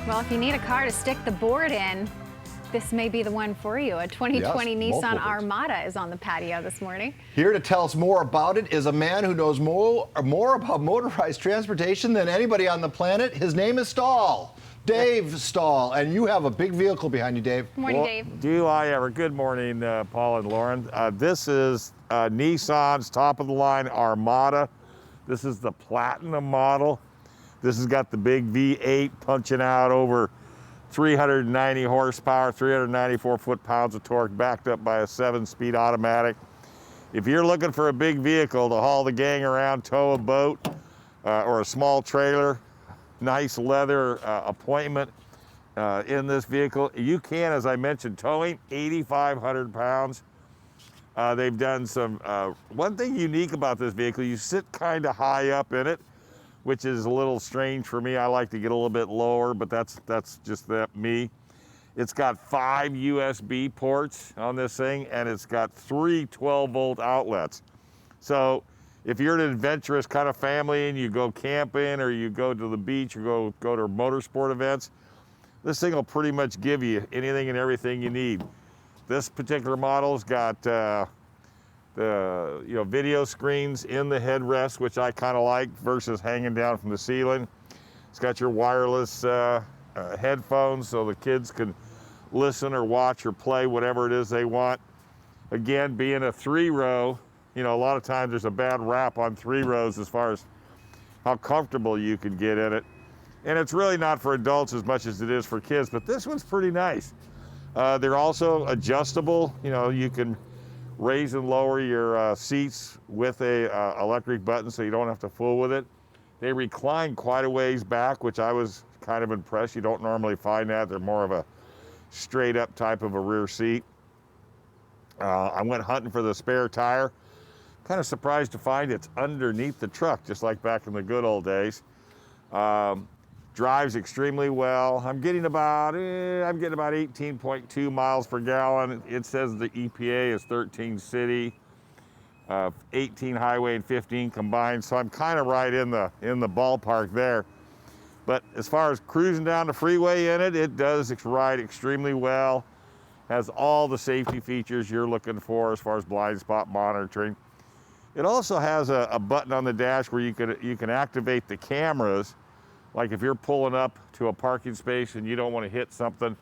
Well, if you need a car to stick the board in, this may be the one for you. A 2020 Nissan Armada is on the patio this morning. Here to tell us more about it is a man who knows more about motorized transportation than anybody on the planet. His name is Stahl. Dave Stahl, and you have a big vehicle behind you, Dave. Good morning, Dave. Do I ever? Good morning, Paul and Lauren. This is Nissan's top-of-the-line Armada. This is the Platinum model. This has got the big V8 punching out over 390 horsepower, 394 foot-pounds of torque, backed up by a 7-speed automatic. If you're looking for a big vehicle to haul the gang around, tow a boat or a small trailer, nice leather appointment in this vehicle. You can, as I mentioned, towing 8,500 pounds. They've done some, one thing unique about this vehicle, you sit kind of high up in it, which is a little strange for me. I like to get a little bit lower, but that's just me. It's got 5 USB ports on this thing, and it's got 3 12-volt outlets. So if you're an adventurous kind of family and you go camping or you go to the beach or go to motorsport events, this thing will pretty much give you anything and everything you need. This particular model's got the video screens in the headrest, which I kind of like, versus hanging down from the ceiling. It's got your wireless headphones so the kids can listen or watch or play whatever it is they want. Again, being a 3-row, a lot of times there's a bad rap on 3 rows as far as how comfortable you can get in it. And it's really not for adults as much as it is for kids, but this one's pretty nice. They're also adjustable. You can raise and lower your seats with a electric button so you don't have to fool with it. They recline quite a ways back, which I was kind of impressed. You don't normally find that. They're more of a straight up type of a rear seat. I went hunting for the spare tire. Kind of surprised to find it's underneath the truck, just like back in the good old days. Drives extremely well. I'm getting about 18.2 miles per gallon. It says the EPA is 13 city, 18 highway, and 15 combined. So I'm kind of right in the ballpark there. But as far as cruising down the freeway in it, it does ride extremely well. Has all the safety features you're looking for as far as blind spot monitoring. It also has a button on the dash where you can activate the cameras. Like if you're pulling up to a parking space and you don't want to hit something,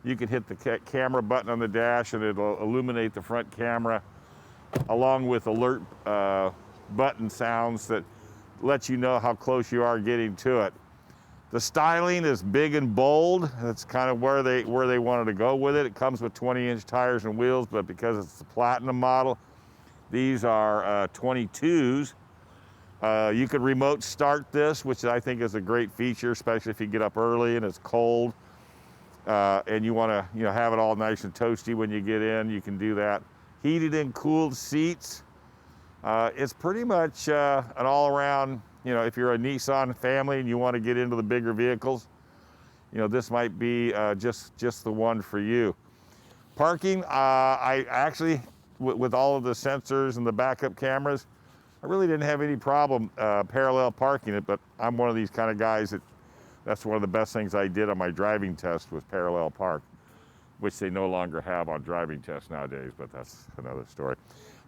you can hit the camera button on the dash and it'll illuminate the front camera, along with alert button sounds that let you know how close you are getting to it. The styling is big and bold. That's kind of where they wanted to go with it. It comes with 20-inch tires and wheels, but because it's the Platinum model, these are 22s. You could remote start this, which I think is a great feature, especially if you get up early and it's cold and you want to have it all nice and toasty when you get in. You can do that. Heated and cooled seats. It's pretty much an all-around, if you're a Nissan family and you want to get into the bigger vehicles, this might be just the one for you. Parking, I actually, with all of the sensors and the backup cameras, I really didn't have any problem parallel parking it, but I'm one of these kind of guys that's one of the best things I did on my driving test was parallel park, which they no longer have on driving tests nowadays, but that's another story.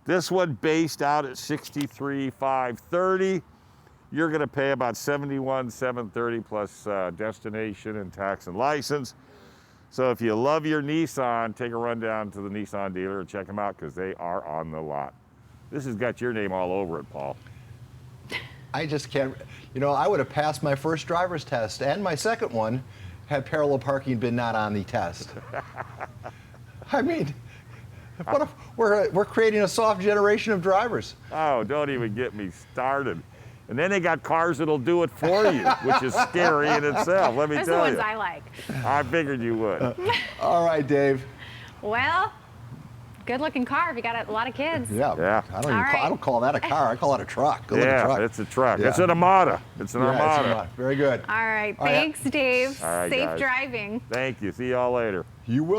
This one based out at $63,530. You're gonna pay about $71,730 plus destination and tax and license. So if you love your Nissan, take a run down to the Nissan dealer and check them out because they are on the lot. This has got your name all over it, Paul. I just can't, I would have passed my first driver's test and my second one had parallel parking been not on the test. I mean, what if we're creating a soft generation of drivers. Oh, don't even get me started. And then they got cars that'll do it for you, which is scary in itself, let me tell you. Those are the ones I like. I figured you would. All right, Dave. Well, good looking car if you got a lot of kids. Yeah. I don't call that a car. I call it a truck. Yeah, it's a truck. Yeah. It's an Armada. It's an Armada. Very good. All right. Thanks, Dave. All right, Safe guys. driving. Thank you. See y'all later. You will.